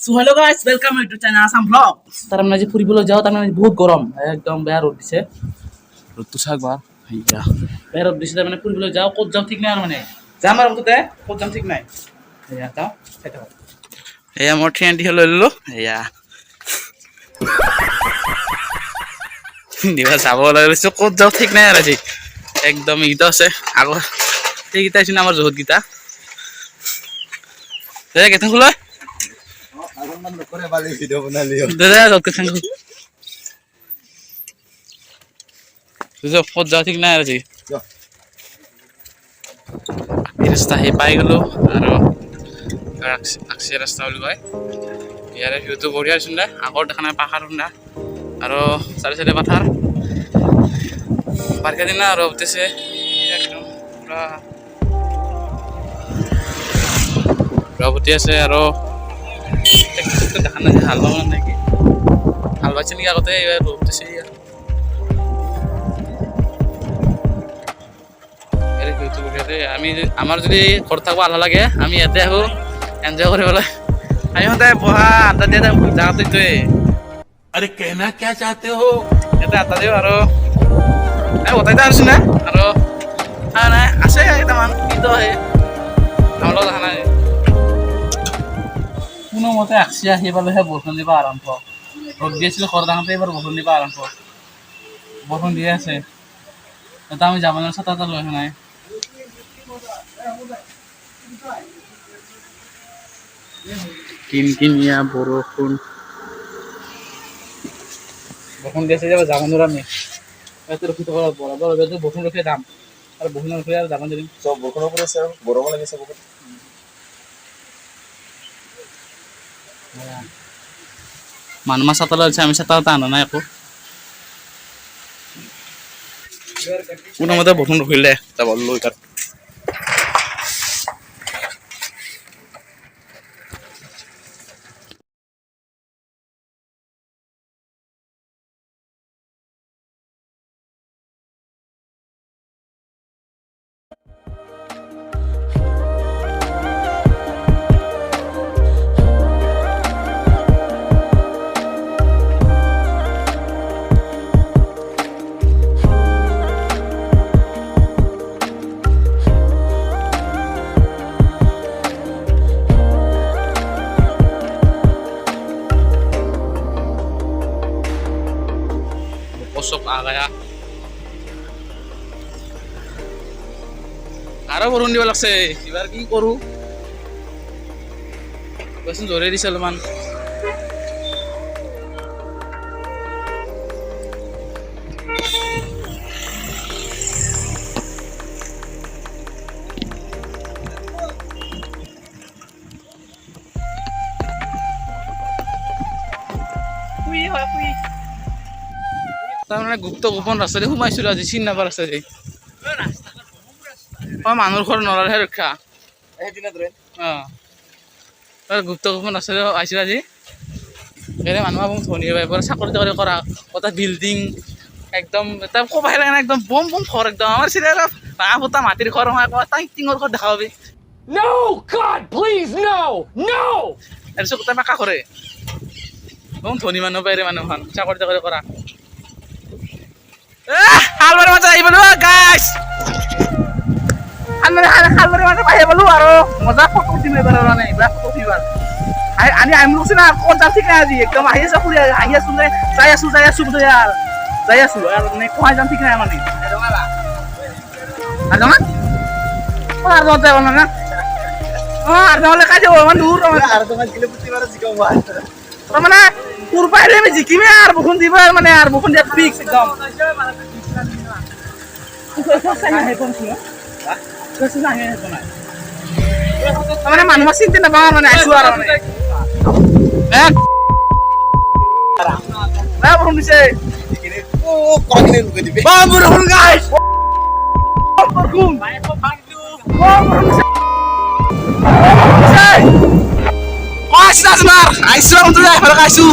So hello guys welcome to channel Assam blog তার মানে যে ফুরিবলৈ যাও তার মানে বহুত গরম একদম বেয়া রোদ দিছে রোদটো চাকবা ইয়া বেয়া রোদ দিছে মানে ফুরিবলৈ যাও ক'ত যাও ঠিক নাই আর মানে যাম আর মুঠতে ক'ত যাম ঠিক নাই এয়া যাও এটা এয়া মোৰ ট্ৰেন্ডি লৈ ললো এয়া দিবা যাব লাগিছে ক'ত যাও ঠিক নাই আর আজি একদম ইটা আছে আগৰ এইগিটা আছে আমাৰ জহত গিটা এ কেতন খুলে আগমন নকৰে বালি ভিডিও বনালিও দাদা জলকে খাঙ্গু তুজো ক'ত যাও ঠিক নাই আজি এই ৰাস্তা হে পাই গলো আৰু আকছে ৰাস্তা বুলি কয় ইয়াৰে ভিউটো বঢ়িয়া সুন্দৰ আগৰ দেখা নাই পাহাৰ সুন্দৰ আৰু চাৰি চাৰি পাথাৰ বাৰিষা দিন আৰু উঠিছে একদম পুৰা ৰবতি আছে আৰু দেখা নাই হাল বাব নাকি হাল বাইছে নেকি আগতে এইবাৰ উঠিছে আমি আমাৰ যদি ঘৰত থাকিব আল্লাহ লাগে আমি ইয়াতে আহো এনজয় কৰিবলৈ আমি সদায় বহা আড্ডা দিয়া জাগাটো এইটোৱে अरे कहना क्या चाहते हो ইয়াতে আড্ডা দিওঁ আৰু গোটাইটা আছো না আৰু নাই আছে কেইটামান কিন্তু সেই আমাৰ লগত দেখা নাই কোনোমতে আকচি আহি পালেহে বৰষুণ দিব আৰম্ভ ৰ'দ দি আছিলোঁ ঘৰত আহোঁতে এইবাৰ বৰষুণ দিব আৰম্ভ বৰষুণ দিয়ে আছে এটা আমি যাব নোৱাৰো ছাতা এটা লৈ অহা নাই কিনকিনিয়া বৰষুণ বৰষুণ দি আছে যাব নোৱাৰো আমি ইয়াতে ৰখি থকা বৰাবৰ যদি বৰষুণ ৰখিয়ে যাম আৰু বৰষুণ ৰখিলে আৰু যাব নোৱাৰিম চব বৰষুণৰ পৰা আছে গৰম লাগিছে বহুত মানুহ মাছ ছাতা লৈছে আমি ছাতা এটা আনা নাই একো কোনোমতে বৰষুণ ৰখিলে যাব লৈ তাত Kosok agaya আৰু বৰষুণ দিব লাগছে এবাৰ কি কৰো বচোন জোৰে দিছে অলপমান তাৰমানে গুপ্ত গোপন ৰাস্তাতে সোমাইছিলো আজি চিন নাপাৰ ৰাস্তা দি মানুহৰ ঘৰ নৰাৰহে ৰক্ষা গুপ্ত গোপন ৰাস্তাতে আহিছিল আজি এনে মানুহ মোক ধনী পাই পৰা চাকৰি তাকৰি কৰা এটা বিল্ডিং একদম এটা ক'ব লাগে না একদম বম বম ঘৰ একদম আমাৰ চিৰিয়েল বাঁহ ফুটা মাটিৰ ঘৰ নহয় এটা টিঙৰ ঘৰ দেখা পাবি No, God, please, no, no! তাৰপিছত গোটেই পাকা ঘৰে বম ধনী মানুহ পাই মানুহখন চাকৰি তাকৰি কৰা হালবাৰী মাজত আহি পালো গাইছ হালবাৰী মাজত আহি পালো আৰু মজা ফটো উঠিম এইবাৰ মানে এইবাৰ ফটো উঠিবাৰ আমি আহিম কৈছে না ক'ত যাম ঠিক নাই আজি একদম আহি আছো ফুৰি আহি আছো যে যাই আছো বোধ যাই আছো আৰু মানে কোৱাই যাম ঠিক নাই মানে আৰজঙা আৰজঙত যাব না আৰজঙলৈ কাই যাব ইমান দূৰ আৰজঙত গেলে প্ৰতিবাৰে জিকাও মানে তোৰ পাৰিলে আমি জিকিমে আৰু বৰষুণ দিব মানে আৰু বৰষুণ দিয়া ফিক্স একদম মানে মানুহ চিন্তা নাপাওঁ মানে আছো আৰু বৰষুণ দিছে বৰষুণ গাইছ আহিছো আহিছো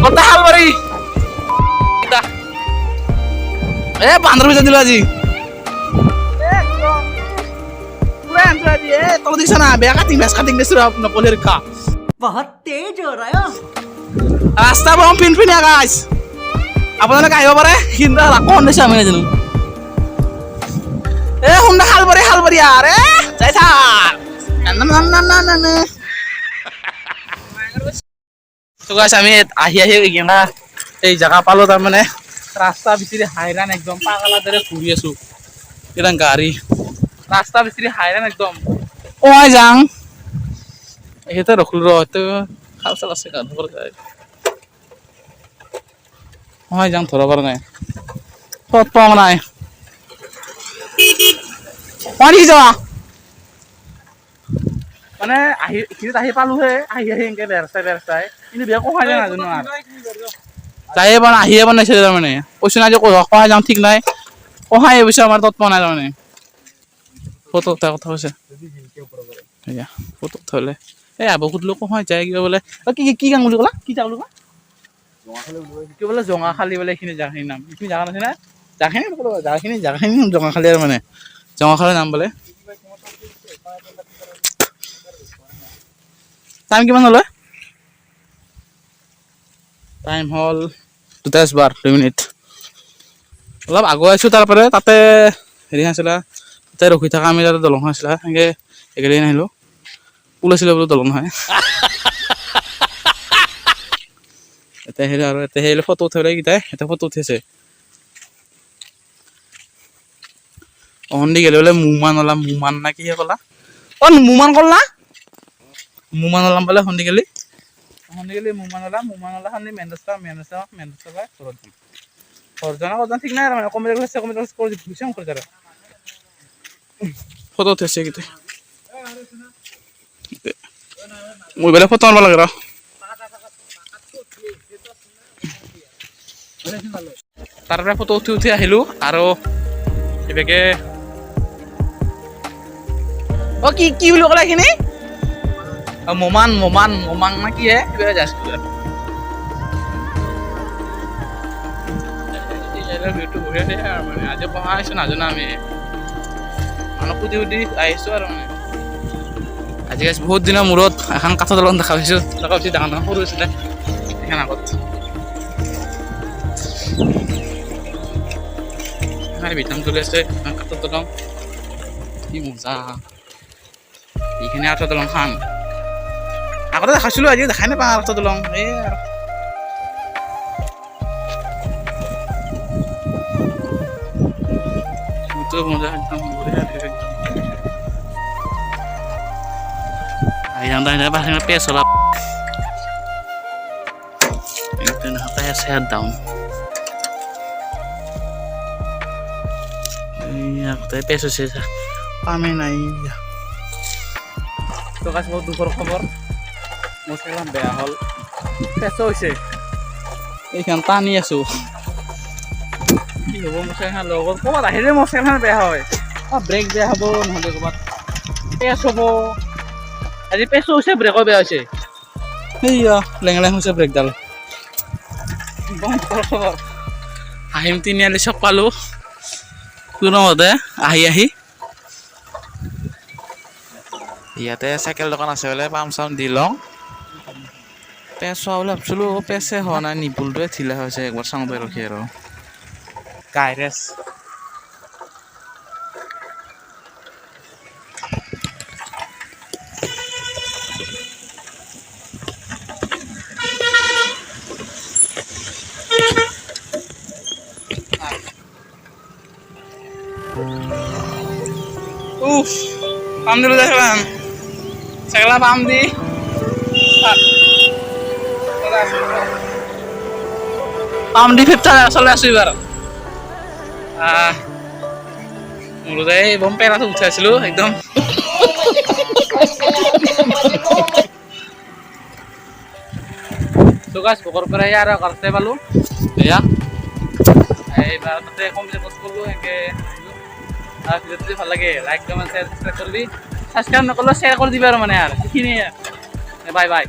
গোটেই হালবাৰী বান্দৰ ভিতৰত দিলো আজি তল দিছ না বেয়া কাটিং বেচ কাটিং দিছো নকলিৰ খা बहुत तेज हो रहा है ৰাস্তা বৰম পিনপিনীয়া গাইছ আপোনালোকে আহিব পাৰে কিন্তু আকৌ দিছে আমি নাজানো এ শুনা খালবাৰী আৰে যাই থাক তো গাইছ আমি আহি কিনা এই জায়গা পালো তাৰমানে ৰাস্তা বিচাৰি হাইৰাণ একদম পাগলাৰ দৰে ঘূৰি আছো এটা গাড়ী ৰাস্তা বিচাৰি হাইৰাণ একদম কমাই যাং এইতে ৰখিলো ৰ খাল চাল আছে গান পৰা যায় কমাই যাং ধৰা পৰা নাই পথ পোৱা নাই পানী যোৱা মানে এইখিনিত আহি পালোহে আহি এনেকে বেৰচাই কিন্তু বিয়া কমাই যায় নাজানো আৰু যায়ে পোৱা নাই আহিয়ে পোৱা নাছিলে তাৰমানে কৈছো নাই যে কমাই যাওঁ ঠিক নাই কমাই পিছে আমাৰ তৎ পোৱা নাই তাৰমানে ফটো উঠাৰ কথা কৈছে এয়া ফটো উঠালে এই আবু সুধিলো কমাই যায় কিবা বোলে কি গান বুলি ক'লা কি যা বুলি কোৱা কি বোলে জঙাখালী বোলে এইখিনি জাগাখিনিৰ নাম এইখিনি জাগা নাছিলে জাগাখিনি জঙাখালী আৰু মানে জঙাখালীৰ নাম বোলে টাইম কিমান হ'ল টাইম হ'ল 2:12 মিনিট অলপ আগুৱাই আছোঁ তাৰপৰা তাতে হেৰি আছিলে তাতে ৰখি থকা আমি তাতে দলং আছিলে সেনেকৈ একেলগে নাহিলোঁ পুল আছিলে বোলো দলং নহয় এতিয়া হেৰি আৰু এতিয়া হেৰি ফটো উঠালে কেইটাই এতিয়া ফটো উঠিছে অহন্দি গেলে বোলে মুমান না কিহে ক'লা মুমান ক'ল না মুমান ওলাম বোলে সন্দি গেলি মুমান ওলা সন্দি মেনডেষ্টা পাই ঘৰত যাম ঘৰজনা ক'ৰজন ঠিক নাই আৰু মানে কম্পিউটাৰ কৰি দিছে কৰি তাৰে ফটো উঠিছে কেইটাই মই বেলেগ ফটো আনিব লাগে ৰ তাৰ পৰা ফটো উঠি আহিলোঁ আৰু এইভাগে কি বুলি ক'লে এইখিনি মোমান না কি হে কিবা যাইছোঁ ভিউটো বঢ়িয়া দিয়ে আৰু মানে আজি পঢ়া আহিছোঁ নাজানো আমি মানুহ সুধি আহিছোঁ আৰু মানে আজি বহুত দিনৰ মূৰত এখন কাঠৰ দলং দেখা পাইছোঁ দেখা পাইছোঁ ডাঙৰ সৰু হৈছিলে সেইখন আগত বিধান চলি আছে কাঠৰ দলং কি মজা এইখিনি কাঠৰ দলং খান আগতে দেখাইছিলোঁ আজি দেখাই নাপাওঁ কাঠৰ দলং এই আৰু মজা একদম bঢ়িয়া পেচ অলপ পেচ হেড ডাউন পেচ হৈছে পামেই নাই বহুত দুখৰ খবৰ মোৰ চাইকেলখন বেয়া হ'ল পেচো হৈছে এইখন টানি আছোঁ কি হ'ব মোৰ চাইকেলখন লগত ক'ৰবাত আহিলে মোৰ চাইকেলখন বেয়া হয় ব্ৰেক বেয়া হ'ব নহ'লে ক'ৰবাত পেচ হ'ব আজি পেচো হৈছে ব্ৰেকো বেয়া হৈছে সেইয়া লেঙেলেং হৈছে ব্ৰেকডাল খবৰ আহিম তিনিআলি চব পালোঁ কোনোমতে আহি ইয়াতে চাইকেল দোকান আছে বোলে পাম চাম দি লওঁ পেচ হোৱা বুলি ভাবিছিলোঁ পেচে হোৱা নাই নিপুলটোৱে ঢিলা হৈছে একবাৰ চাওঁতে ৰখি আৰু গাইৰেছ পাম দিলোঁ দেখলাম চাইকেলা পাম দি ফিফটা চলাই আছোঁ এইবাৰ মোৰতে বম পেৰাটো উঠাইছিলোঁ একদম চুকাছ ভোকৰ পৰা আৰু ঘৰতে পালোঁ এয়া এইবাৰ তাতে কমপ্লিট কৰিলোঁ এনেকৈ ভিডিঅ'টো যদি ভাল লাগে লাইক কমেণ্ট শ্বেয়াৰ কৰিবি ছাবস্ক্ৰাইব নকৰিলেও শ্বেয়াৰ কৰি দিবি আৰু মানে আৰু সেইখিনিয়ে বাই বাই